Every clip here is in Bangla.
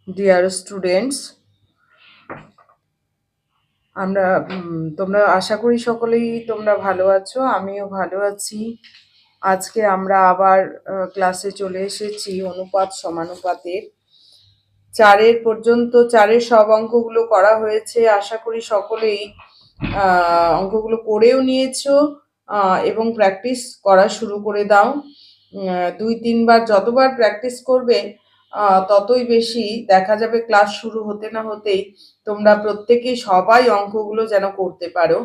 ডিয়ার স্টুডেন্টস, আমরা তোমরা আশা করি সকলেই তোমরা ভালো আছো, আমিও ভালো আছি। আজকে আমরা আবার ক্লাসে চলে এসেছি অনুপাত সমানুপাতের। চারের সব অঙ্কগুলো করা হয়েছে। আশা করি সকলেই অঙ্কগুলো করেও নিয়েছো এবং প্র্যাকটিস করা শুরু করে দাও। 2-3 বার যতবার প্র্যাকটিস করবে ততই বেশি দেখা যাবে ক্লাস শুরু হতে না হতেই তোমরা প্রত্যেকেই সবাই অঙ্কগুলো যেন করতে পারো।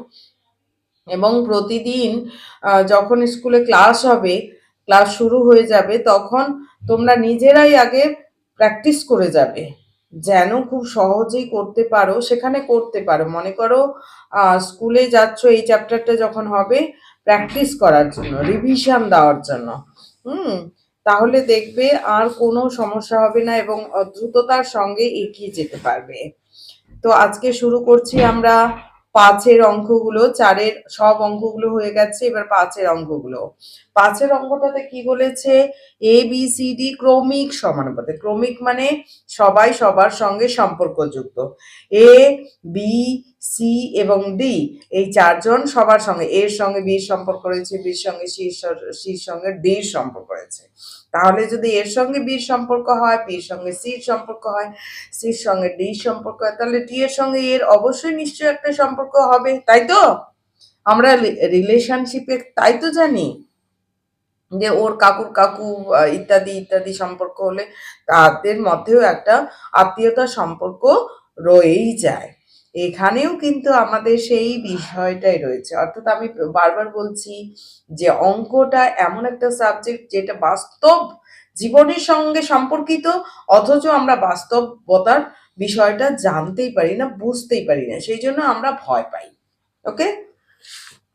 এবং প্রতিদিন যখন স্কুলে ক্লাস হবে, ক্লাস শুরু হয়ে যাবে, তখন তোমরা নিজেরাই আগে প্র্যাকটিস করে যাবে যেন খুব সহজেই করতে পারো। সেখানে করতে পারো, মনে করো স্কুলে যাচ্ছ, এই চ্যাপ্টারটা যখন হবে প্র্যাকটিস করার জন্য, রিভিশন দেওয়ার জন্য, তাহলে দেখবে আর কোনো সমস্যা হবে না এবং দ্রুততার সঙ্গে এগিয়ে যেতে পারবে। তো আজকে শুরু করছি আমরা 5-এর অঙ্কগুলো। 4-এর সব অঙ্কগুলো হয়ে গেছে, এবার 5-এর অঙ্কগুলো। 5-এর অঙ্কটাতে কি বলেছে? ABCD ক্রমিক সমানুপাতে। ক্রমিক মানে সবাই সবার সঙ্গে সম্পর্কযুক্ত। A, B, C এবং D, এই 4জন সবার সঙ্গে, এর সঙ্গে বির সম্পর্ক রয়েছে, বির সঙ্গে সির সঙ্গে ডির সম্পর্ক রয়েছে। তাহলে যদি এর সঙ্গে বির সম্পর্ক হয়, বির সঙ্গে সির সম্পর্ক হয়, সির সঙ্গে ডি সম্পর্ক হয়, তাহলে ডি এর সঙ্গে এর অবশ্যই নিশ্চয়ই একটা সম্পর্ক হবে, তাই তো? আমরা রিলেশনশিপে তাই তো জানি যে ওর কাকুর কাকু ইত্যাদি ইত্যাদি সম্পর্ক হলে তাদের মধ্যেও একটা আত্মীয়তার সম্পর্ক রয়েই যায়। এখানেও কিন্তু আমাদের সেই বিষয়টাই রয়েছে। অর্থাৎ আমি বারবার বলছি যে অঙ্কটা এমন একটা সাবজেক্ট যেটা বাস্তব জীবনের সঙ্গে সম্পর্কিত, অথচ আমরা বাস্তবতার বিষয়টা জানতেই পারি না, বুঝতেই পারি না, সেই জন্য আমরা ভয় পাই। ওকে,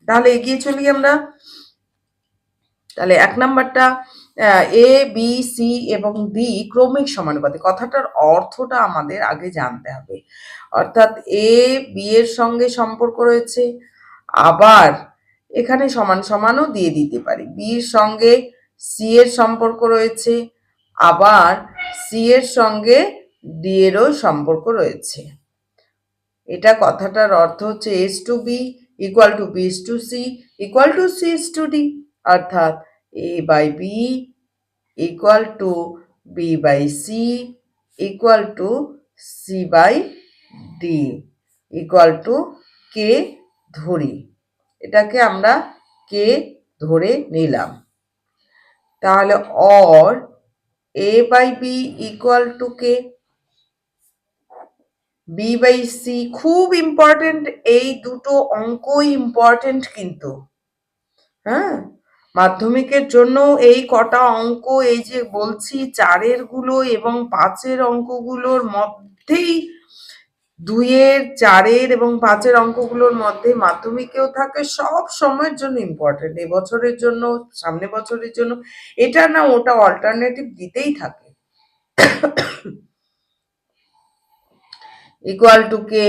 তাহলে এগিয়ে চলি আমরা। তাহলে 1 নাম্বারটা A, B, C এবং D ক্রমিক সমানুপাতে। কথাটার অর্থটা আমাদের আগে জানতে হবে। অর্থাৎ A, B এর সঙ্গে সম্পর্ক রয়েছে, আবার এখানে সমান সমানও দিয়ে দিতে পারি। B এর সঙ্গে C এর সম্পর্ক রয়েছে, আবার C এর সঙ্গে D এরও সম্পর্ক রয়েছে। এটা কথাটার অর্থ হচ্ছে S to B equal to B is to C equal to C is to D, অর্থাৎ A by B equal to B by C equal to C by D equal to K ধরি। এটাকে আমরা K ধরে নিলাম। তাহলে or A by B equal to K, B by C খুব ইম্পর্টেন্ট, এই দুটো অঙ্কই ইম্পর্টেন্ট কিন্তু। হ্যাঁ, মাধ্যমিকের জন্য এই কটা অঙ্ক, এই যে বলছি 4-এর গুলো এবং 5-এর অঙ্কগুলোর মধ্যেই, 2-এর 4-এর এবং 5-এর অঙ্কগুলোর মধ্যে মাধ্যমিকেও থাকে, সব সময়ের জন্য ইম্পর্টেন্ট, এবছরের জন্য, সামনে বছরের জন্য, এটা না ওটা অল্টারনেটিভ দিতেই থাকে। Equal to K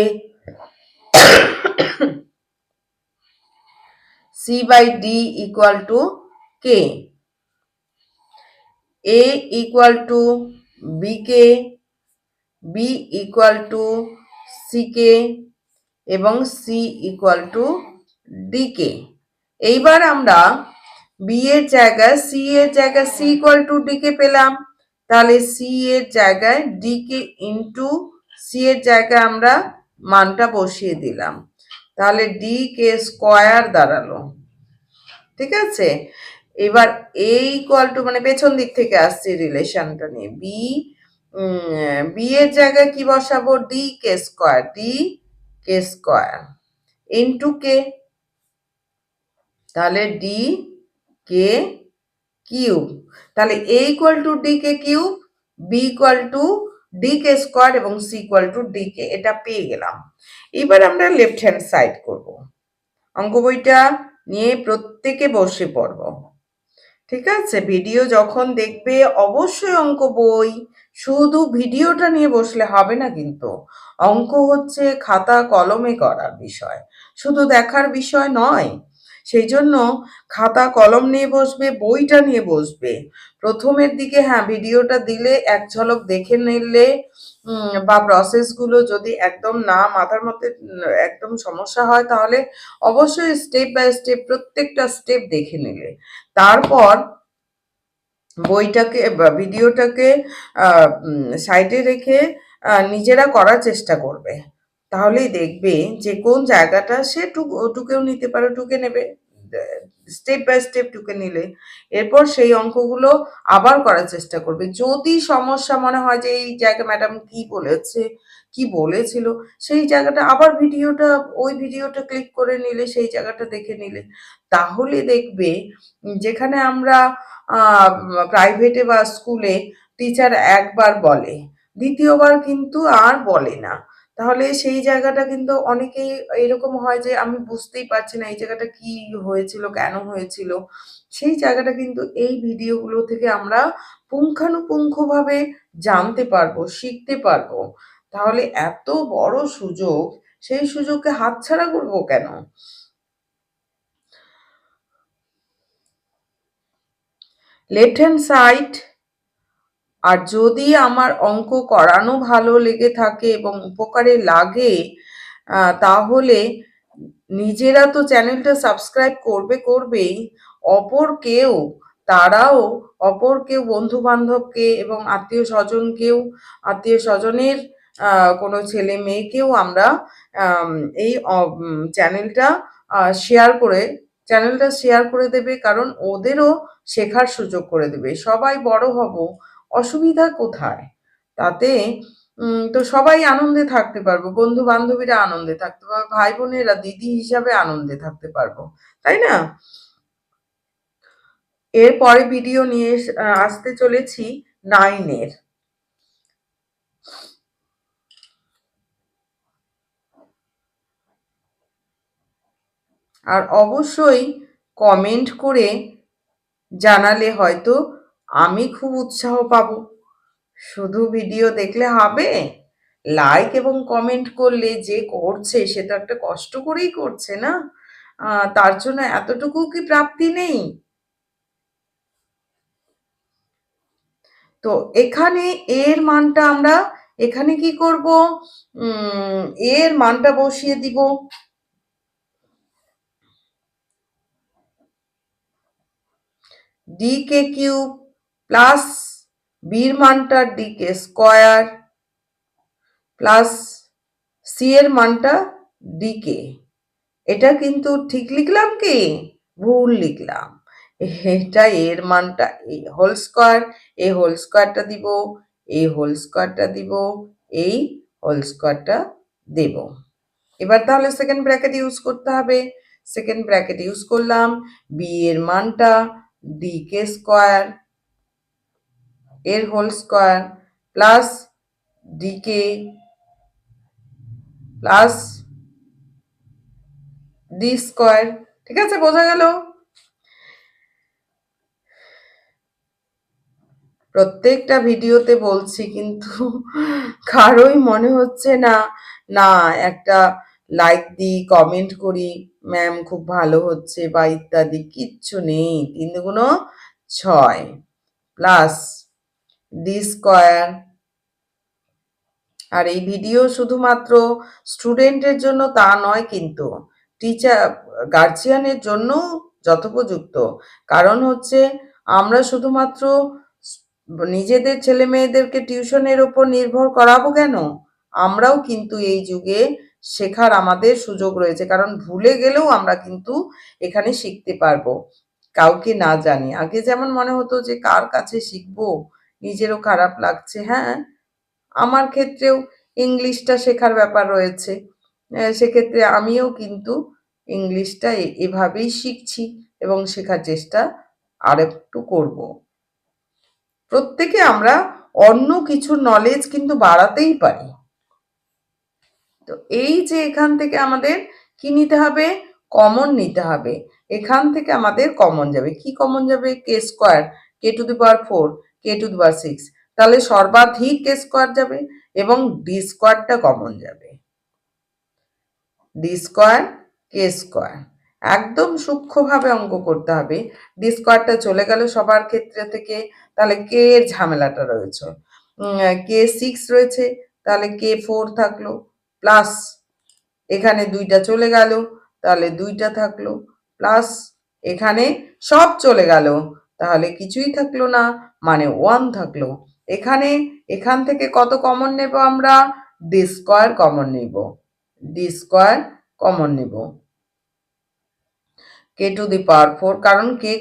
C by D equal to K, A equal to BK, B equal to CK এবং C equal to DK। এইবার আমরা B এর জায়গায় C এর জায়গায় C equal to DK পেলাম, তাহলে C এর জায়গায় DK ইন্টু C এর জায়গায় আমরা মানটা বসিয়ে দিলাম, তাহলে DK স্কোয়ার দাঁড়ালো। ঠিক আছে, এবার A ইকুয়াল টু, মানে পেছন দিক থেকে আসছে রিলেশনটা নিয়ে, বি এর জায়গায় কি বসাবো? D K square into K, তাহলে ডি কে কিউব, তাহলে A equal to D K cube, B equal to D K square এবং C equal to D K, এটা পেয়ে গেলাম। এবার আমরা লেফট হ্যান্ড সাইড করব, অঙ্ক বইটা নিয়ে প্রত্যেকে বসে পড়ব। ঠিক আছে, ভিডিও যখন দেখবে অবশ্যই অঙ্ক বই, শুধু ভিডিওটা নিয়ে বসলে হবে না কিন্তু। অঙ্ক হচ্ছে খাতা কলমে করার বিষয়, শুধু দেখার বিষয় নয়। সেই জন্য খাতা কলম নিয়ে বসবে, বইটা নিয়ে বসবে। প্রথমের দিকে হ্যাঁ ভিডিওটা দিলে এক ঝলক দেখে নিলে বা প্রসেসগুলো যদি একদম না মাথার মধ্যে একদম সমস্যা হয়, তাহলে অবশ্যই স্টেপ বাই স্টেপ প্রত্যেকটা স্টেপ দেখে নিলে তারপর বইটাকে বা ভিডিওটাকে সাইডে রেখে নিজেরা করার চেষ্টা করবে। তাহলেই দেখবে যে কোন জায়গাটা সে টুকেও নিতে পারে, টুকে নেবে স্টেপ বাই স্টেপ টুকে নিলে এরপর সেই অঙ্কগুলো আবার করার চেষ্টা করবে। যদি সমস্যা মনে হয় যে এই জায়গা ম্যাডাম কি বলেছে কি বলেছিল, সেই জায়গাটা আবার ওই ভিডিওটা ক্লিক করে নিলে, সেই জায়গাটা দেখে নিলে, তাহলে দেখবে যেখানে আমরা প্রাইভেটে বা স্কুলে টিচার একবার বলে, দ্বিতীয়বার কিন্তু আর বলে না। তাহলে সেই জায়গাটা কিন্তু অনেকেই এরকম হয় যে আমি বুঝতেই পারছি না এই জায়গাটা কি হয়েছিল, কেন হয়েছিল। সেই জায়গাটা কিন্তু এই ভিডিওগুলো থেকে আমরা পুঙ্খানুপুঙ্খভাবে জানতে পারবো, শিখতে পারবো। তাহলে এত বড় সুযোগ, সেই সুযোগকে হাতছাড়া করবো কেন? লেফট হ্যান্ড সাইড, আর যদি আমার অঙ্ক করানো ভালো লেগে থাকে এবং উপকারে লাগে, তাহলে নিজেরা তো চ্যানেলটা সাবস্ক্রাইব করবেই, তারাও অপর কেউ বন্ধু বান্ধবকে এবং আত্মীয় স্বজনের কোনো ছেলে মেয়েকেও আমরা এই চ্যানেলটা শেয়ার করে দেবে, কারণ ওদেরও শেখার সুযোগ করে দেবে। সবাই বড় হব, অসুবিধা কোথায়? তাতে তো সবাই আনন্দে থাকতে পারবো, বন্ধু বান্ধবীরা আনন্দে থাকতে পারবো, ভাই বোনেরা দিদি হিসাবে আনন্দে থাকতে পারবো, তাই না? এরপরে ভিডিও নিয়ে আসতে চলেছি 9-এর। আর অবশ্যই কমেন্ট করে জানালে হয়তো আমি খুব উৎসাহ পাবো। শুধু ভিডিও দেখলে হবে? লাইক এবং কমেন্ট করলে যে করছে সে তো একটা কষ্ট করেই করছে না? তার জন্য এতটুকু কি প্রাপ্তি নেই? তো এখানে এর মানটা আমরা এখানে কি করব? এর মানটা বসিয়ে দিব ডিকে কিউব প্লাস বির মানটা ডিকে স্কয়ার প্লাস সি এর মানটা ডিকে। এটা কিন্তু ঠিক লিখলাম কি ভুল লিখলাম? এটা এর মানটা এই হোল স্কয়ার, এই হোল স্কয়ারটা দিব, এই হোল স্কয়ারটা দিব, এই হোল স্কয়ারটা দেব। এবার তাহলে সেকেন্ড ব্র্যাকেট ইউজ করতে হবে। সেকেন্ড ব্র্যাকেট ইউজ করলাম, বি এর মানটা ডিকে স্কয়ার এর whole square plus D K plus D square. ঠিক আছে, বোঝা গেল? প্রত্যেকটা ভিডিওতে বলছি, কিন্তু কারোই মনে হচ্ছে না না একটা লাইক দিই, কমেন্ট করি, ম্যাম খুব ভালো হচ্ছে বা ইত্যাদি, কিচ্ছু নেই। 3 দুগুণ 6 প্লাস ডি স্কয়ার। আর এই ভিডিও শুধুমাত্র স্টুডেন্টের জন্য তা নয়, কিন্তু টিচার গার্জিয়ানের জন্য যথোপযুক্ত। কারণ হচ্ছে আমরা শুধুমাত্র নিজেদের ছেলে মেয়েদেরকে টিউশনের ওপর নির্ভর করাবো কেন? আমরাও কিন্তু এই যুগে শেখার আমাদের সুযোগ রয়েছে, কারণ ভুলে গেলেও আমরা কিন্তু এখানে শিখতে পারবো কাউকে না জানি। আগে যেমন মনে হতো যে কার কাছে শিখবো, নিজেরও খারাপ লাগছে। হ্যাঁ, আমার ক্ষেত্রেও ইংলিশটা শেখার ব্যাপার রয়েছে, সেক্ষেত্রে আমিও কিন্তু ইংলিশটা এভাবেই শিখছি এবং শেখার চেষ্টা আর একটু করবো। প্রত্যেকে আমরা অন্য কিছুর নলেজ কিন্তু বাড়াতেই পারি। তো এই যে এখান থেকে আমাদের কি নিতে হবে? কমন নিতে হবে। এখান থেকে আমাদের কমন যাবে, কি কমন যাবে? K square, K to the power 4, K to the power 6। তাহলে সর্বাধিক কে স্কোয়ার যাবে এবং ডি স্কোয়ারটা কমন যাবে। D square K square. একদম সূক্ষ্মভাবে অঙ্ক করতে হবে। ডি স্কোয়ারটা চলে গেল সবার ক্ষেত্রে থেকে, তাহলে কে এর ঝামেলাটা রয়েছে। কে 6 রয়েছে, তাহলে কে 4 থাকলো, প্লাস এখানে 2টা চলে গেল, তাহলে 2টা থাকলো, প্লাস এখানে সব চলে গেল, তাহলে কিছুই থাকলো না, মানে 1 থাকলো। এখান থেকে কত কমন নেব আমরা? ডি স্কোয়ার কমন নেব, ডি স্কোয়ার কমন নেব, কে টু দি পাওয়ার 4, কারণ কে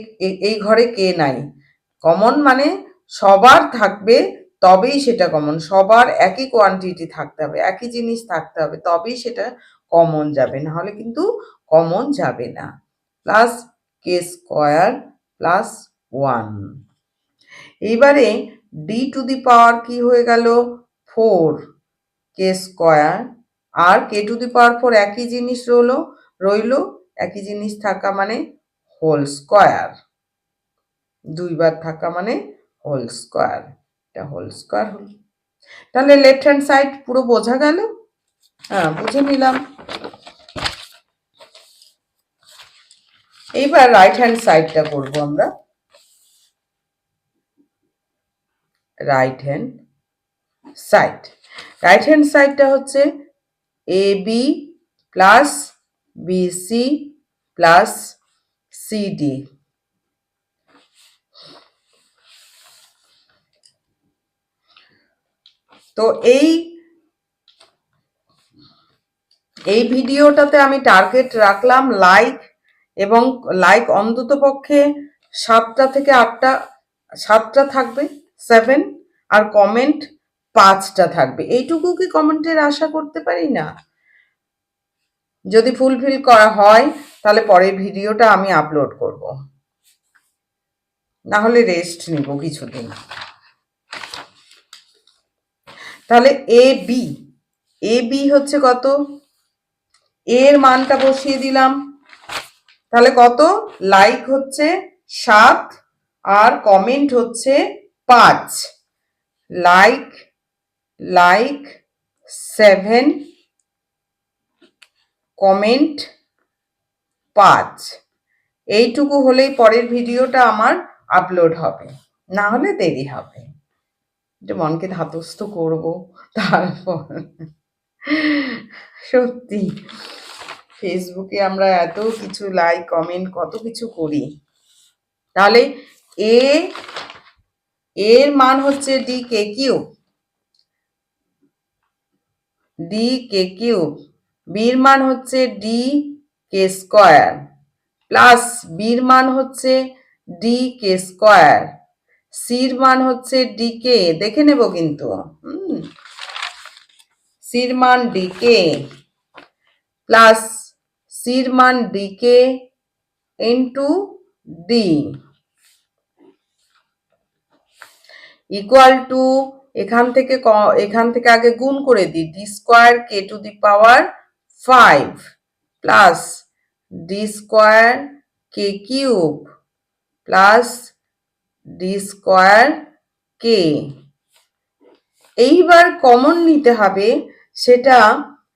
এই ঘরে কে নাই। কমন মানে সবার থাকবে, তবেই সেটা কমন। সবার একই কোয়ান্টিটি থাকতে হবে, একই জিনিস থাকতে হবে, তবেই সেটা কমন যাবে, না হলে কিন্তু কমন যাবে না। প্লাস কে স্কোয়ার প্লাস 1। এইবারে ডি টু দি পাওয়ার কি হয়ে গেল? 4 K square, R K to the power 4 একই জিনিস রইল, একই জিনিস থাকা মানে হোল স্কোয়ার, দুইবার থাকা মানে হোল স্কোয়ার, এটা হোল স্কোয়ার হল। তাহলে লেফট হ্যান্ড সাইড পুরো বোঝা গেল? হ্যাঁ, বুঝে নিলাম। এইবার রাইট হ্যান্ড সাইডটা করবো আমরা। রাইট হ্যান্ড সাইডটা হচ্ছে A B plus BC plus CD. তো এই ভিডিওটাতে আমি টার্গেট রাখলাম লাইক, এবং লাইক অন্তত পক্ষে 7টা থেকে 8টা, 7টা থাকবে, 7, আর কমেন্ট 5টা থাকবে। এইটুকু কি কমেন্টের আশা করতে পারি না? যদি ফুলফিল করা হয় তাহলে পরের ভিডিওটা আমি আপলোড করব, না হলে রেস্ট নিব কিছুদিন। তাহলে এ বি হচ্ছে কত? এর মানটা বসিয়ে দিলাম, তাহলে কত? লাইক হচ্ছে 7 আর কমেন্ট হচ্ছে 5। Like 7, comment 5। এইটুকু হলেই পরের ভিডিওটা আমার আপলোড হবে, না হলে দেরি হবে। একটু মনকে ধাতস্থ করব, তারপর সত্যি ফেসবুকে আমরা এত কিছু লাইক কমেন্ট কত কিছু করি। তাহলে এর মান হচ্ছে ডি কে কিউব, বির মান হচ্ছে ডি কে স্কোয়ার, প্লাস বির মান হচ্ছে ডি কে স্কোয়ার, সির মান হচ্ছে ডি কে, দেখে নেব কিন্তু, সির মান ডি কে, প্লাস সির মান D K into D, equal to, এখান থেকে আগে গুণ করে দিই, D square K to the power 5 plus D square K cube plus D square K. এইবার কমন নিতে হবে, সেটা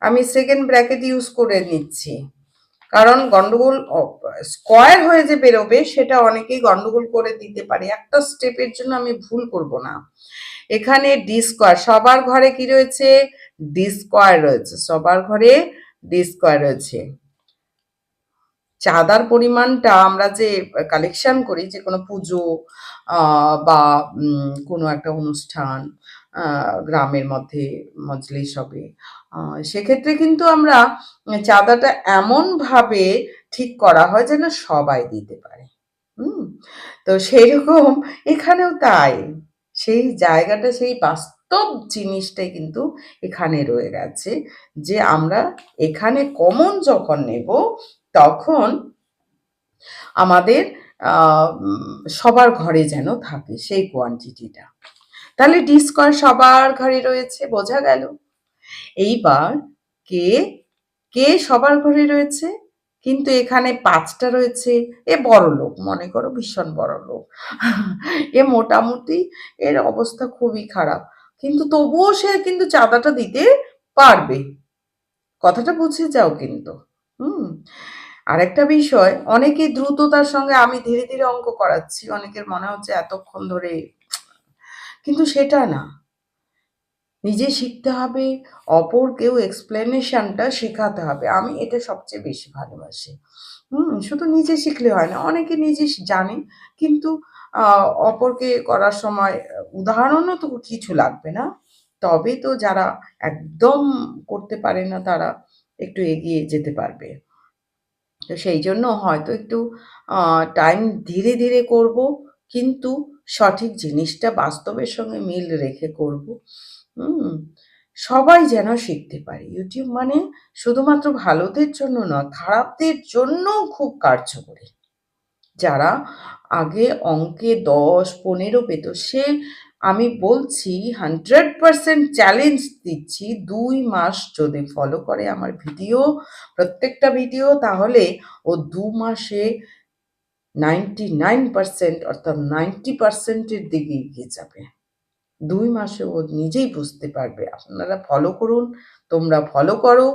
আমি সেকেন্ড ব্র্যাকেট ইউজ করে নিচ্ছি, কারণ গন্ডগোল স্কোয়ার হয়ে যে বেরোবে সেটা অনেকেই গন্ডগোল করে দিতে পারে, একটা স্টেপের জন্য আমি ভুল করব না। এখানে ডি স্কোয়ার, সবার ঘরে কি রয়েছে? ডি স্কোয়ার রয়েছে, সবার ঘরে ডি স্কোয়ার রয়েছে। চাঁদার পরিমাণটা আমরা যে কালেকশন করি, যে কোনো পুজো বা কোনো একটা অনুষ্ঠান, গ্রামের মধ্যে মজলিস হবে, সেক্ষেত্রে কিন্তু আমরা চাঁদাটা এমনভাবে ঠিক করা হয় যেন সবাই দিতে পারে। তো সেইরকম এখানেও তাই, সেই জায়গাটা, সেই বাস্তব জিনিসটাই কিন্তু এখানে রয়ে গেছে, যে আমরা এখানে কমন যখন নেব তখন আমাদের সবার ঘরে যেন থাকে সেই কোয়ান্টিটিটা। তাহলে ডি স্কোয়ার সবার ঘরে রয়েছে, বোঝা গেল। এইবার কে সবার ঘরে রয়েছে, কিন্তু এখানে 5টা রয়েছে। এ বড় লোক, মনে করো ভীষণ বড় লোক, এ মোটামুটি এর অবস্থা খুবই খারাপ, কিন্তু তবুও সে কিন্তু চাঁদাটা দিতে পারবে, কথাটা বুঝে যাও কিন্তু। আরেকটা বিষয়, অনেকে দ্রুততার সঙ্গে আমি ধীরে ধীরে অঙ্ক করাচ্ছি, অনেকের মনে হচ্ছে এতক্ষণ ধরে, কিন্তু সেটা না। নিজে শিখতে হবে, অপরকেও এক্সপ্লেনেশনটা শেখাতে হবে। আমি এটা সবচেয়ে বেশি ভালোবাসি। শুধু নিজে শিখলে হয় না, অনেকে নিজে জানে, কিন্তু অপরকে করার সময় উদাহরণও তো কিছু লাগবে না, তবে তো যারা একদম করতে পারে না তারা একটু এগিয়ে যেতে পারবে। তো সেই জন্য হয়তো একটু টাইম ধীরে ধীরে করব, কিন্তু সঠিক জিনিসটা বাস্তবের সঙ্গে মিল রেখে করব। হুম সবাই যেন শিখতে পারে। ইউটিউব মানে শুধুমাত্র ভালোদের জন্য নয়, খারাপদের জন্যও খুব কার্যকরী। যারা আগে অঙ্কে 10-15 পেত, সে আমি বলছি 100% চ্যালেঞ্জ দিচ্ছি, 2 মাস যদি ফলো করে আমার ভিডিও, প্রত্যেকটা ভিডিও, তাহলে ও 2 মাসে 99% অর্থাৎ 90%-এর দিকে এগিয়ে যাবে। 2 মাসে ও নিজেই বুঝতে পারবে। আপনারা ফলো করুন, তোমরা ফলো করো,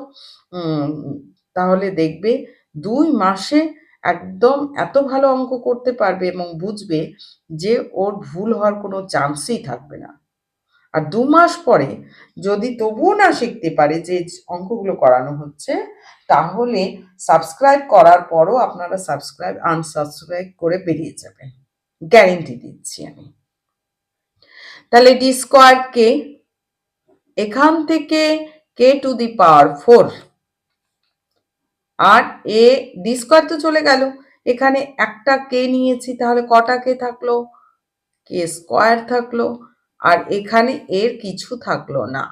তাহলে দেখবে 2 মাসে একদম এত ভালো অঙ্ক করতে পারবে এবং বুঝবে যে ওর ভুল হওয়ার কোনো চান্সই থাকবে না। আর 2 মাস পরে যদি তবুও না শিখতে পারে যে অঙ্কগুলো করানো হচ্ছে, তাহলে সাবস্ক্রাইব করার পরও আপনারা আনসাবস্ক্রাইব করে বেরিয়ে যাবেন, গ্যারেন্টি দিচ্ছি আমি। তাহলে ডি স্কোয়ার কে, এখান থেকে কে টু দি পাওয়ার 4, আর এ ডি স্কোয়ার তো চলে গেল, এখানে একটা কে নিয়েছি, তাহলে কটা কে থাকলো? কে স্কোয়ার থাকলো। আর এখানে এর কিছু থাকলো না,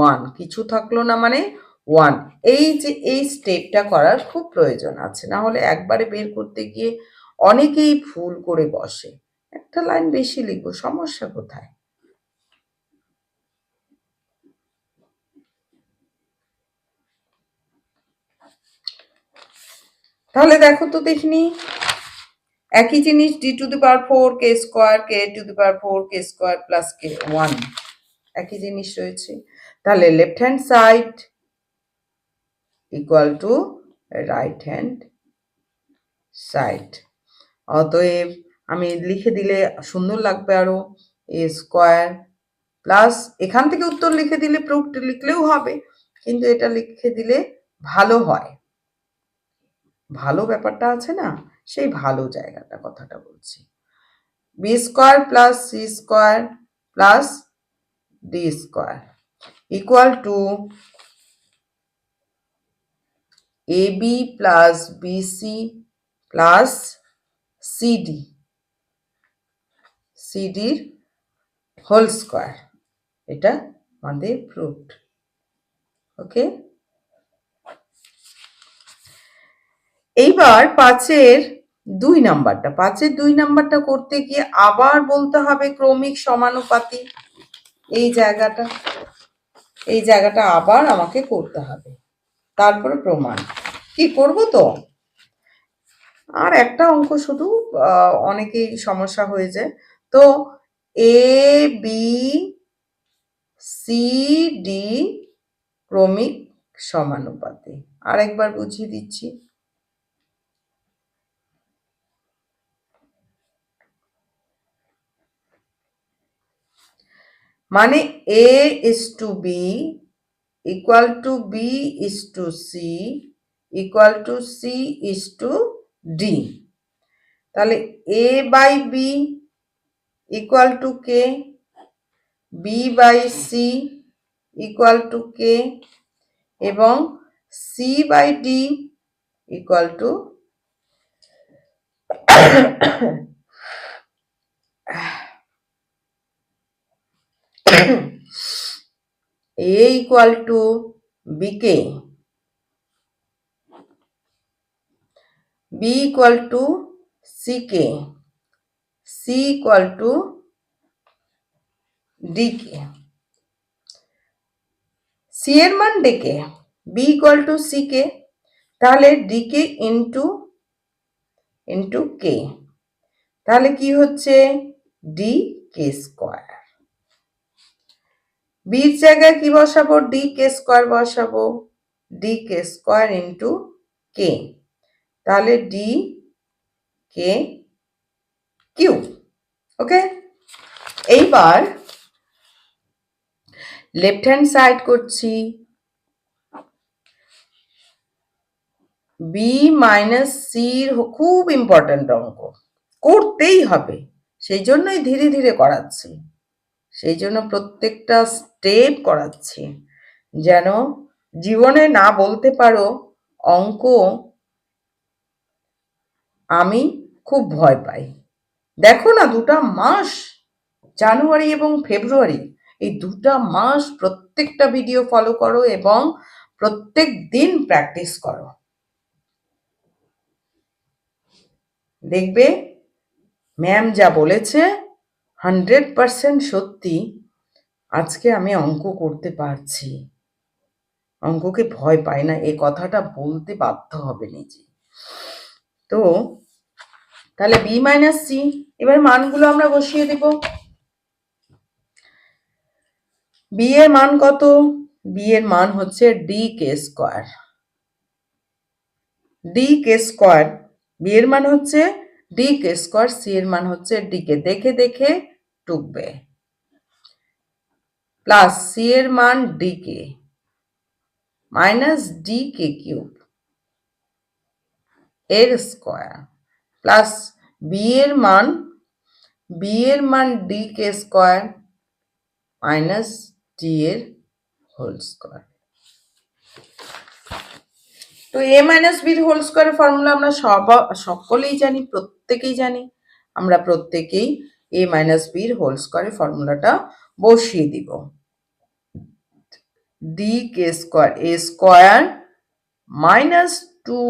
1 কিছু থাকলো না, মানে 1। এই যে এই স্টেপটা করার খুব প্রয়োজন আছে, না হলে একবারে বের করতে গিয়ে অনেকেই ভুল করে বসে। একটা লাইন বেশি লিখবো, সমস্যা কোথায়? তাহলে দেখো তো দেখিনি, একই জিনিস, D to the power 4 K square, K to the power 4 K square plus K 1, একই জিনিস রয়েছে। তাহলে left hand side equal to right hand side. অতএব আমি লিখে দিলে সুন্দর লাগবে আরো, এ স্কোয়ার প্লাস, এখান থেকে উত্তর লিখে দিলে প্রুফ লিখলেও হবে, কিন্তু এটা লিখে দিলে ভালো হয়। ভালো ব্যাপারটা আছে না, সেই ভালো জায়গাটা কথাটা বলছি। B square plus C square plus D square equal to A B plus BC plus CD, সিডির হোল স্কোয়ার। এটা আমাদের প্রুফড। ওকে, এইবার 5-এর 2 নাম্বারটা করতে গিয়ে আবার বলতে হবে ক্রমিক সমানুপাতি। এই জায়গাটা আবার আমাকে করতে হবে, তারপরে প্রমাণ। কি করব তো, আর একটা অঙ্ক শুধু, অনেকেই সমস্যা হয়ে যায়। তো এ বি সি ডি ক্রমিক সমানুপাতি। আরেকবার বুঝিয়ে দিচ্ছি। মানে A is to B equal to B is to C equal to C is to D. তাহলে A by B equal to K, B by C equal to K, এবং C by D equal to A equal to B K, B equal to C K, C equal to D K. C এর মান ডেকে, বি ইকুয়াল টু সিকে, তাহলে ডিকে ইন্টু ইন্টু কে, তাহলে কি হচ্ছে ডি কে স্কোয়ার। বির জায়গায় কি বসাবো, ডি কে স্কোয়ার বসাবো, D K square into K. তাহলে ডি কে কিউ। ওকে, এইবার লেফট হ্যান্ড সাইড করছি। বি মাইনাস সির খুব ইম্পর্ট্যান্ট অঙ্ক, করতেই হবে, সেই জন্যই ধীরে ধীরে করাচ্ছি, সেই জন্য প্রত্যেকটা স্টেপ করাচ্ছি, যেন জীবনে না বলতে পারো অঙ্ক আমি খুব ভয় পাই। দেখো না, 2টা মাস, জানুয়ারি এবং ফেব্রুয়ারি, এই 2টা মাস প্রত্যেকটা ভিডিও ফলো করো এবং প্রত্যেক দিন প্র্যাকটিস করো, দেখবে ম্যাম যা বলেছে 100% সত্যি। আজকে আমি অঙ্ক করতে পারছি, অঙ্ককে ভয় পাই না, এই কথাটা বলতে বাধ্য হবে নিজে। তো তাহলে বি মাইনাস সি, এবার মানগুলো আমরা বসিয়ে দেব। বি এর মান কত? বি এর মান হচ্ছে D K square. D K square, B এর মান হচ্ছে ডি কে স্কোয়ার, সি এর মান হচ্ছে ডি কে, দেখে দেখে টুকবে, প্লাস সি এর মান ডি কে মাইনাস ডি কে কিউব এর স্কোয়ার, প্লাস বি এর মান D K square minus D এর হোল স্কোয়ার। তো এ মাইনাস বির হোল স্কোয়ারের ফর্মুলা আমরা সকলেই জানি, প্রত্যেকেই জানি, আমরা প্রত্যেকেই এ মাইনাস বির হোল স্কোয়ারের ফর্মুলাটা বসিয়ে দিব। D K square A square minus 2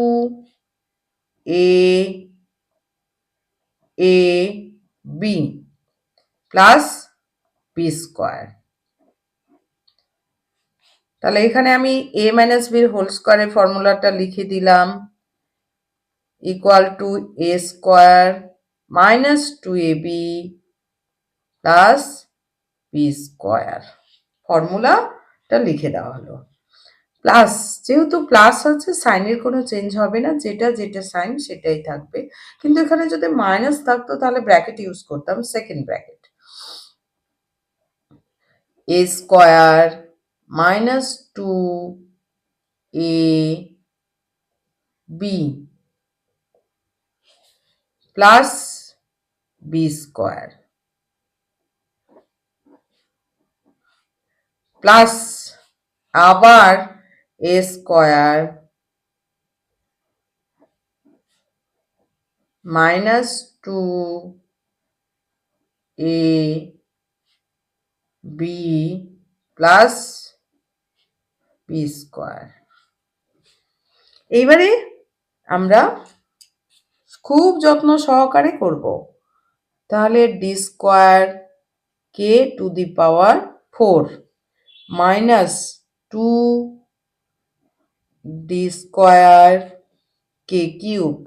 A B plus B square. তাহলে এখানে আমি এ মাইনাস বির হোল স্কোয়ারের ফর্মুলাটা লিখে দিলাম, equal to A square minus 2ab plus B square, ফর্মুলাটা লিখে দেওয়া হলো। প্লাস, যেহেতু প্লাস আছে সাইনের কোনো চেঞ্জ হবে না, যেটা যেটা সাইন সেটাই থাকবে, কিন্তু এখানে যদি মাইনাস থাকতো তাহলে ব্র্যাকেট ইউজ করতাম, second bracket, A square minus 2ab plus B square plus আবার A square minus 2ab plus B square. এইবারে আমরা খুব যত্ন সহকারে করব। তাহলে D square K to the power 4 minus 2 D square K cube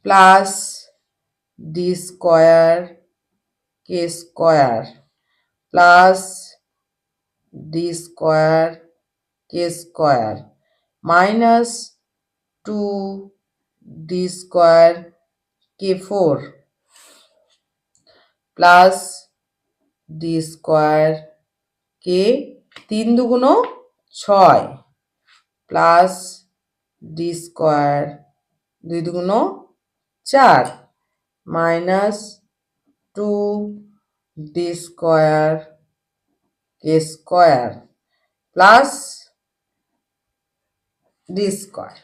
plus D square K square plus D square K square minus 2 D square K 4 plus D square K 3 দুগুণ 6 প্লাস ডি স্কোয়ার 2 দুগুণ 4 minus 2 D square K square plus D square.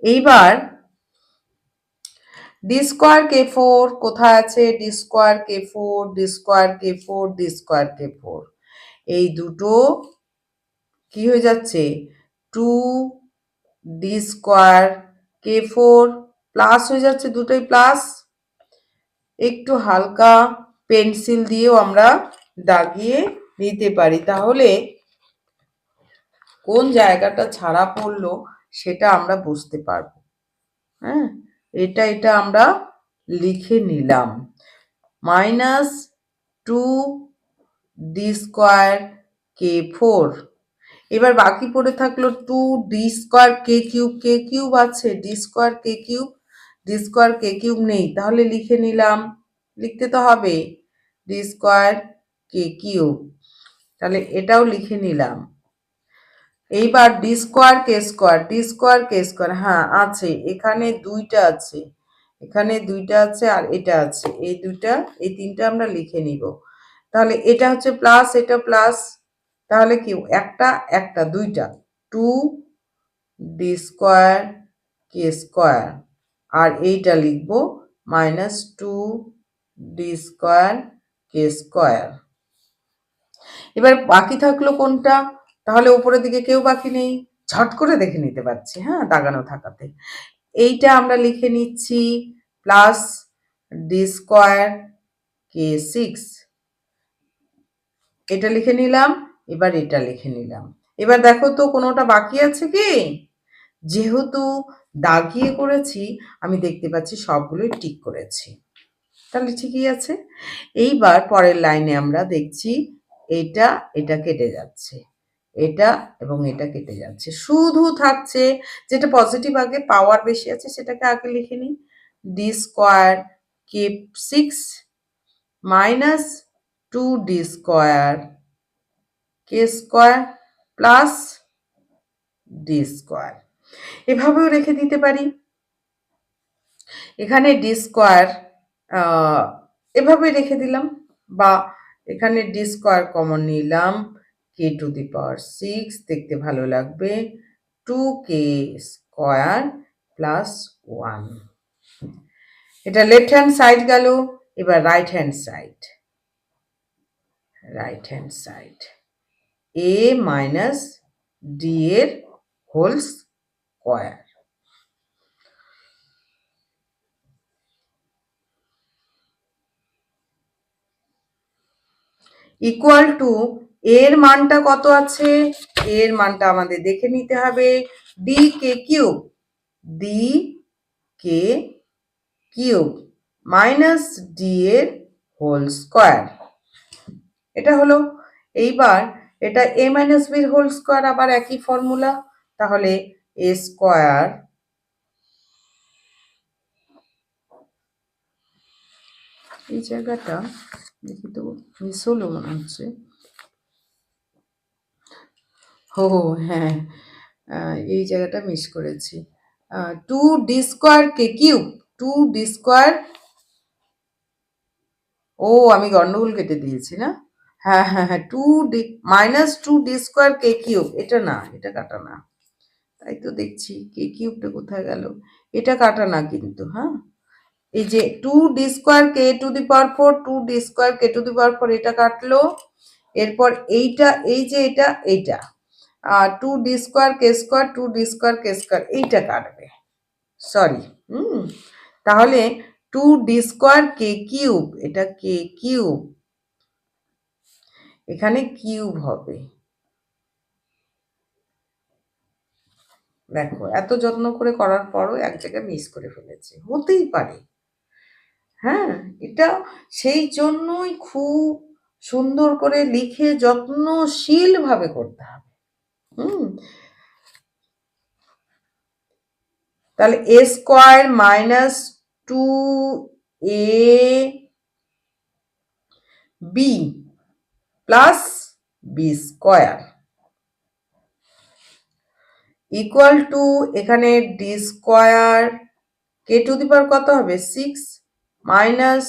এইবার ডি স্কোয়ার কে 4 কোথায় আছে? D square K 4, D square K 4, D square K 4, এই দুটো কি হয়ে যাচ্ছে? 2 ডি স্কোয়ার কে 4 প্লাস হয়ে যাচ্ছে, দুটোই প্লাস। একটু হালকা পেন্সিল দিয়েও আমরা দাগিয়ে নিতে পারি, তাহলে কোন জায়গাটা ছাড়া পড়লো সেটা আমরা বুঝতে পারবো। হ্যাঁ, এটা আমরা লিখে নিলাম, মাইনাস 2 ডি স্কোয়ার কে 4, এবার বাকি পড়ে থাকলো 2d² k³ আছে, d² k³ নেই, তাহলে লিখে নিলাম, লিখতে তো হবে d²k³, তাহলে এটাও লিখে নিলাম। এইবার d²k², হ্যাঁ আছে, এখানে দুইটা আছে, এখানে দুইটা আছে আর এটা আছে, এই দুইটা, এই তিনটা আমরা লিখে নিব। তাহলে এটা হচ্ছে প্লাস, এটা প্লাস, তাহলে কি একটা একটা দুইটা 2d²k², আর এইটা লিখব -2d²k²। এবার বাকি থাকলো কোনটা? তাহলে উপরের দিকে কেউ বাকি নেই, ঝট করে দেখে নিতে পারছি, হ্যাঁ দাগানো থাকাতে। এইটা আমরা লিখে নিচ্ছি প্লাস d²k6, এটা লিখে নিলাম। এবার এটা লিখে নিলাম। এবার দেখো তো কোনোটা বাকি আছে কি? যেহেতু দাগিয়ে করেছি, আমি দেখতে পাচ্ছি সবগুলোই টিক করেছি, তাহলে ঠিকই আছে। এইবার পরের লাইনে আমরা দেখছি এটা এটা কেটে যাচ্ছে, এটা এবং এটা কেটে যাচ্ছে, শুধু থাকছে যেটা পজিটিভ, আগে পাওয়ার বেশি আছে সেটাকে আগে লিখে নিই, d²k6 minus 2d²k² plus d²। এভাবেও রেখে দিতে পারি। এখানে d² এভাবে রেখে দিলাম, বা এখানে d² কমন নিলাম, k⁶ দেখতে ভালো লাগবে, 2k² প্লাস 1। এটা লেফট হ্যান্ড সাইড গেল। এবার right hand side, a minus d এর হোল স্কোয়ার ইকুয়াল টু, এর মানটা কত আছে? এর মানটা আমাদের দেখে নিতে হবে, d⁵ মাইনাস d এর হোল স্কোয়ার, এটা হলো। এইবার এটা a মাইনাস b এর হোল স্কোয়ার, আবার একই ফর্মুলা, তাহলে a², এই জায়গাটা দেখি তো মিস হলো মনে হচ্ছে, ও হ্যাঁ, এই জায়গাটা মিস করেছি, 2d²k³, 2d², ও আমি গন্ডগোল কেটে দিয়েছি না, হ্যাঁ হ্যাঁ হ্যাঁ, 2d মাইনাস 2d²k³, এটা না, এটা কাটা না, তাই তো দেখছি k³ কোথায় গেল, এটা কাটা না কিন্তু, হ্যাঁ এই যে 2d²k⁴, 2d²k⁴, এটা কাটলো। এরপর এইটা, এই যে এটা, এইটা 2d²k², 2d²k², এইটা কাটবে, সরি, তাহলে 2d²k³, এটা k³ এখানে কিউব হবে। দেখো এত যত্ন করে করার পরও এক জায়গায় মিস করে ফেলেছি, হতেই পারে, হ্যাঁ এটা সেই জন্যই খুব সুন্দর করে লিখে যত্নশীল ভাবে করতে হবে। তাহলে a² minus 2ab plus b² equal to, এখানে d² k² কত হবে 6 মাইনাস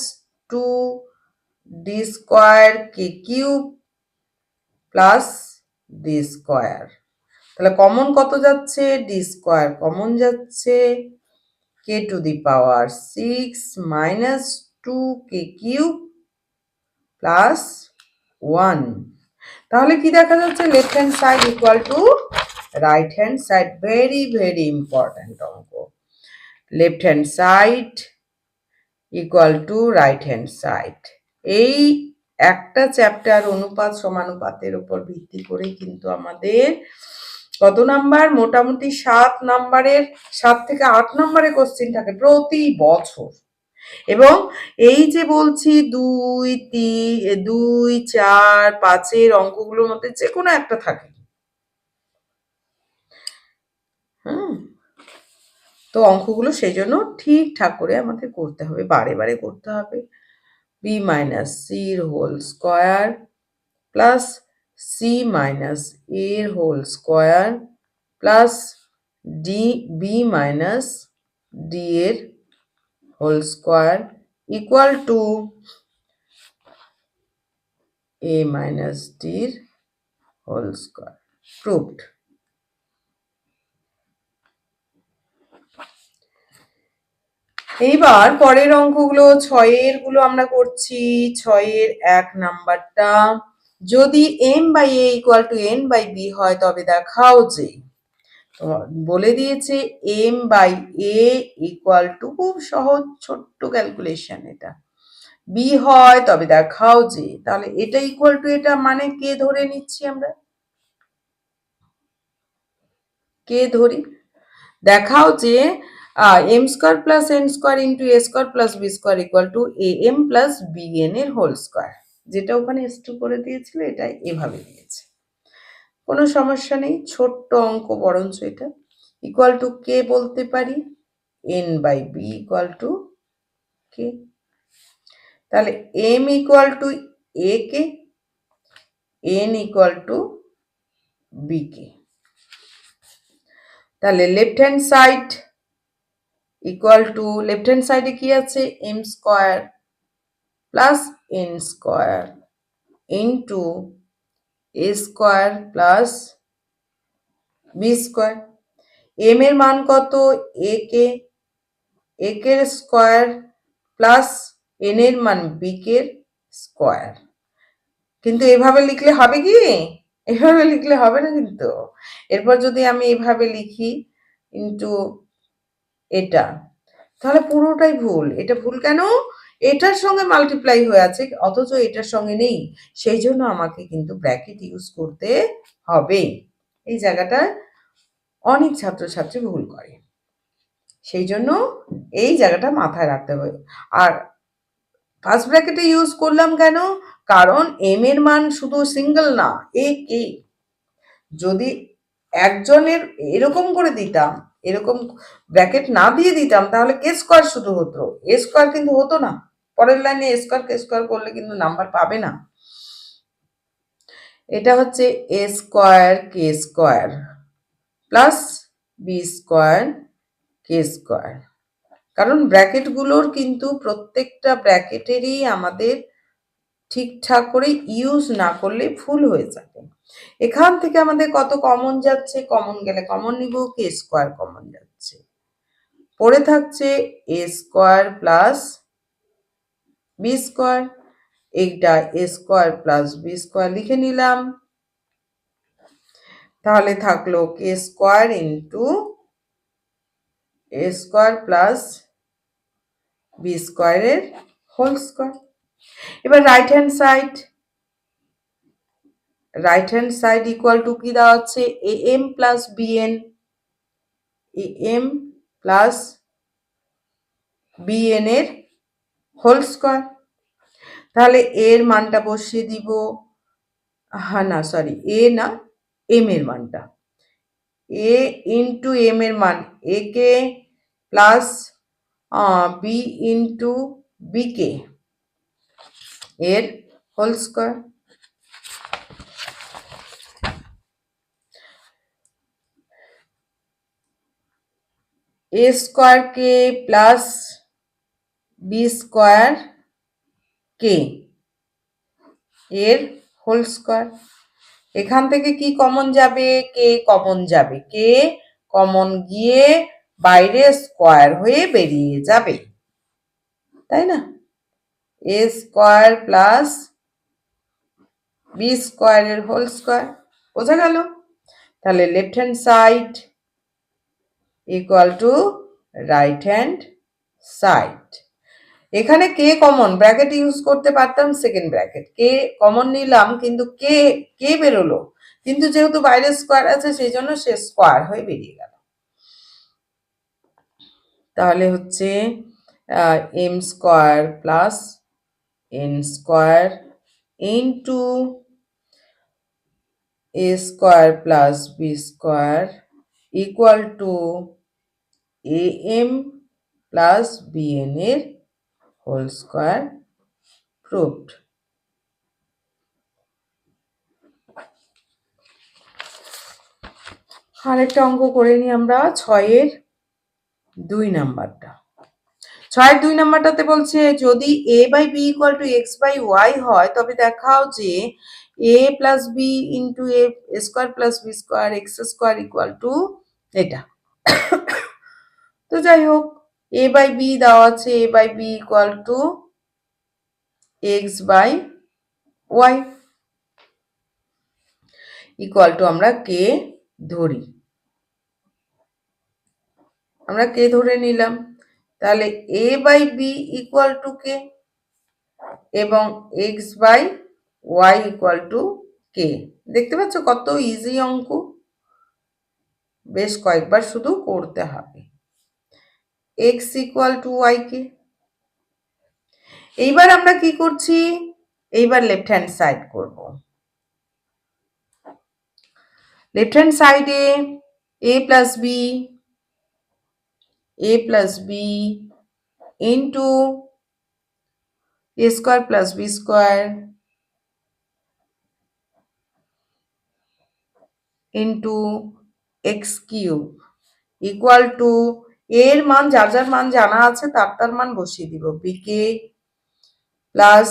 2d²k³ প্লাস d², তাহলে কমন কত যাচ্ছে, d² কমন যাচ্ছে, k⁶ মাইনাস 2k³ প্লাস 1, তাহলে কি দেখা যাচ্ছে, left hand side equal to right hand side, very very important অঙ্ক, left hand side equal to right hand side. এই একটা চ্যাপ্টার অনুপাত সমানুপাতের উপর ভিত্তি করে কিন্তু আমাদের কত নাম্বার, মোটামুটি 7 নাম্বারের, 7 থেকে 8 নাম্বারের কোশ্চেন থাকে প্রতি বছর, এবং এই যে বলছি 2, 3, 2, 4, 5 অঙ্কগুলোর মধ্যে যে কোনো একটা থাকে, হ্যাঁ, তো অঙ্কগুলো সেই জন্য ঠিকঠাক করে আমাদের করতে হবে, বারে বারে করতে হবে। বি মাইনাস সির whole square plus C minus এর whole square plus D B minus D এর whole square equal to A minus ডির হোল স্কোয়ার। প্রুভড। এইবার পরের অঙ্কগুলো 6 গুলো আমরা করছি। 6 নাম্বারটা, যদি m by a equal to n by b হয় তবে দেখাও যে, বলে দিয়েছে m by a equal to, খুব সহজ ছোট্ট ক্যালকুলেশন এটা, b হয় তবে দেখাও যে, তাহলে এটা ইকুয়াল টু এটা মানে কে ধরে নিচ্ছি আমরা, কে ধরি, দেখাও যে M square plus N square into A square plus B square equal to A M plus B N এর হোল স্কোয়ার, যেটা ওখানে S2 করে দিয়েছিল এটা এভাবে দিয়েছে, কোনো সমস্যা নেই, ছোট্ট অঙ্ক বরঞ্চ এটা, ইকুয়াল টু কে বলতে পারি N by B equal to K, তাহলে M equal to A K, N equal to B K, তাহলে left hand side equal to, left hand সাইডে কি আছে M square plus N square into A square plus B square, M এর মান কত A K, A K square plus N এর মান বি কে স্কোয়ার, কিন্তু এভাবে লিখলে হবে কি, এভাবে লিখলে হবে না কিন্তু, এরপর যদি আমি এভাবে লিখি ইন্টু এটা, তাহলে পুরোটাই ভুল, এটা ভুল কেন, এটার সঙ্গে মাল্টিপ্লাই হয়ে আছে অথচ এটার সঙ্গে নেই, সেই জন্য আমাকে কিন্তু ব্র্যাকেট ইউজ করতে হবে, এই জায়গাটায় অনেক ছাত্রছাত্রী ভুল করে, সেই জন্য এই জায়গাটা মাথায় রাখতে হবে। আর ফার্স্ট ব্র্যাকেটে ইউজ করলাম কেন, কারণ এম এর মান শুধু সিঙ্গেল না, এ কে, যদি একজনের এরকম করে দিতাম, এরকম ব্র্যাকেট না দিয়ে দিতাম তাহলে কে স্কোয়ার শুধু হতো, এ স্কোয়ার কিন্তু হতো না, পরের লাইনে এ স্কোয়ার কে স্কোয়ার করলে কিন্তু নাম্বার পাবে না, এটা হচ্ছে এ square K square plus B square K square, কারণ ব্র্যাকেটগুলোর কিন্তু প্রত্যেকটা ব্র্যাকেটেরই আমাদের ঠিকঠাক করে ইউজ না করলে ভুল হয়ে যাবে। এখান থেকে আমাদের কত কমন যাচ্ছে, কমন গেলে কমন নিব, কে স্কোয়ার কমন যাচ্ছে, পড়ে থাকছে A square plus B square, এইটা A square plus B square লিখে নিলাম, তাহলে থাকলো K square into A square plus B স্কোয়ারের হোল স্কোয়ার। এবার right hand side equal to কি দেওয়া আছে A M plus B N, A M plus B N এর হোল স্কোয়ার, তাহলে এর মানটা বসিয়ে দিব, হ্যাঁ না সরি এ না এম এর মানটা, এ ইন্টু এম এর মান এ k plus B into B কে এর whole square, A square k plus B square কে এর হোল স্কোয়ার, এখান থেকে কি কমন যাবে, কে কমন যাবে, কে কমন গিয়ে বাইরে স্কোয়ার হয়ে বেরিয়ে যাবে, তাই না, এ স্কোয়ার প্লাস বি স্কোয়ারের হোল স্কোয়ার, বোঝা গেল, তাহলে left hand side equal to right hand side, এখানে কে কমন ব্র্যাকেট ইউজ করতে পারতাম, সেকেন্ড ব্র্যাকেট কে কমন নিলাম কিন্তু কে কে বেরোলো, কিন্তু যেহেতু বাইরে স্কোয়ার আছে সেই জন্য সে স্কোয়ার হয়ে বেরিয়ে গেল, তাহলে হচ্ছে M square plus N square into A square plus B square equal to am plus bn এর হোল স্কোয়ার প্রুভড। আরেকটা অঙ্ক করে নিই আমরা 6-এর 2 নাম্বারটা। 6-এর 2 নাম্বারটাতে বলছে যদি a by b equal to x by y হয় তবে দেখাও যে a plus b into a square plus b square X square equal to এটা। তো যাই হোক, a বাই b দেওয়া আছে, a by b equal to x by y equal to আমরা কে ধরি, আমরা কে ধরে নিলাম। তাহলে a by b equal to K এবং x by y equal to K. দেখতে পাচ্ছ কত ইজি অঙ্ক, বেশ কয়েকবার শুধু করতে হবে। x ইকুয়াল টু y কে। এইবার আমরা কি করছি, এইবার লেফট হ্যান্ড সাইড করব। লেফট হ্যান্ড সাইডে a plus b into a square plus b square into X cube equal two এর মান যার যার মান জানা আছে তার তার মান বসিয়ে দিব, বিকে প্লাস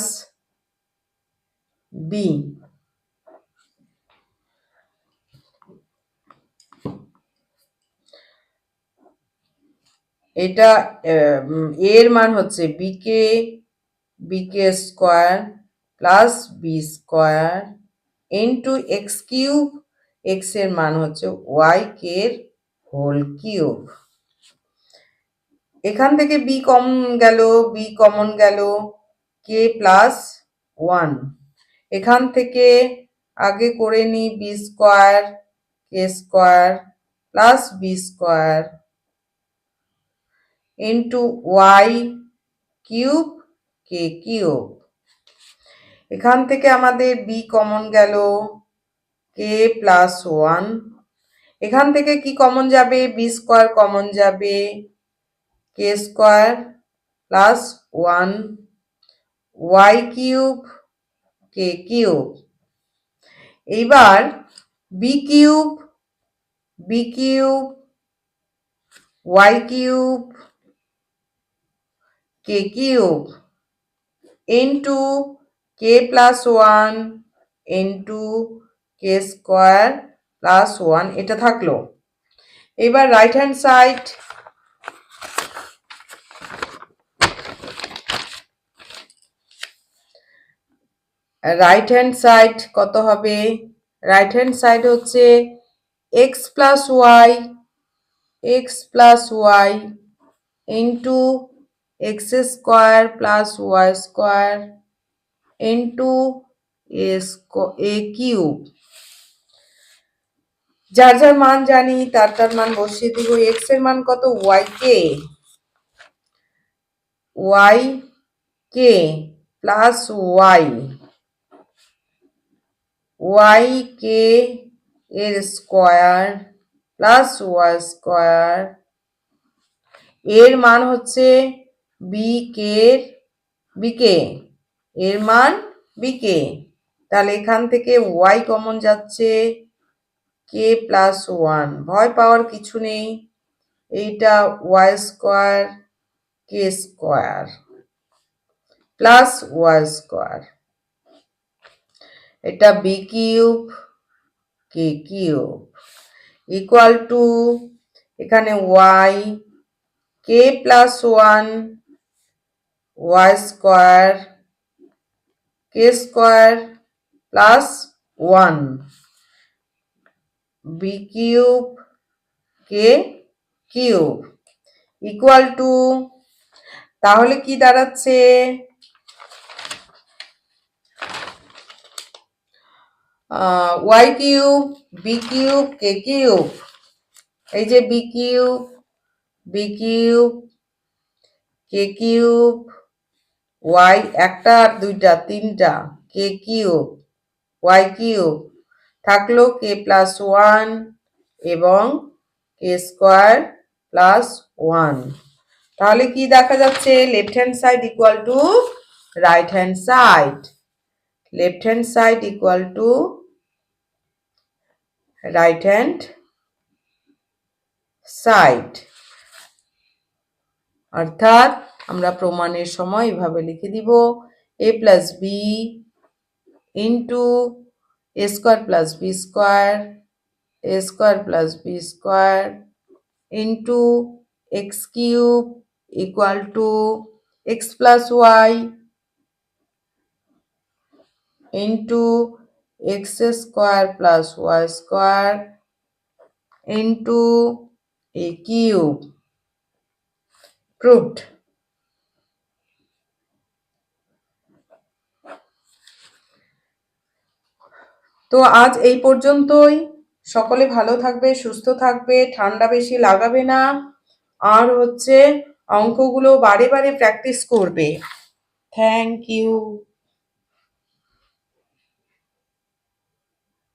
বি। এটা এর মান হচ্ছে B K square plus B square into X cube, X এর মান হচ্ছে ওয়াই কে হোল কিউব। এখান থেকে বি কমন গেল, কে প্লাস 1। এখান থেকে আগে করে নি B square K square plus B square into Y cube K cube. এখান থেকে আমাদের বি কমন গেল, কে প্লাস 1। এখান থেকে কি কমন যাবে, বি স্কোয়ার কমন যাবে, K square plus 1 Y cube K cube. এইবার B cube Y cube K cube into K plus 1 into K square plus 1, এটা থাকলো। এবার রাইট হ্যান্ড সাইড কত হবে, রাইট হ্যান্ড সাইড হচ্ছে X plus Y into X square plus Y square into A cube. যার যার মান জানি তার তার মান বসিয়ে দিব। এক্স এর মান কত, ওয়াই কে প্লাস ওয়াই কে এর স্কোয়ার প্লাস ওয়াই স্কোয়ার, এর মান হচ্ছে বিকে এর মান বিকে। তাহলে এখান থেকে ওয়াই কমন যাচ্ছে, কে প্লাস 1, ভয় পাওয়ার কিছু নেই, এইটা Y square K square plus Y square, এটা B cube K cube equal to এখানে Y K plus 1 Y square K square plus 1 B cube K cube equal to, তাহলে কি দাঁড়াচ্ছে, Y cube B cube K cube, এই যে B cube K cube Y একটা আর দুইটা তিনটা, কে কিউব ওয়াই কিউব থাকলো, কে প্লাস 1 এবং কে স্কোয়ার প্লাস 1। তাহলে কি দেখা যাচ্ছে, left hand side equal to right hand side, left hand side equal to right hand side. অর্থাৎ আমরা প্রমাণের সময় এভাবে লিখে দিব a plus B into A square plus B square, A square plus B square into X cube equal to X plus Y into X square plus Y square into A cube. Proved. তো আজ এই পর্যন্তই। সকলে ভালো থাকবে, সুস্থ থাকবে, ঠান্ডা বেশি লাগাবে না, আর অঙ্কগুলো বারে বারে প্র্যাকটিস করবে। Thank you.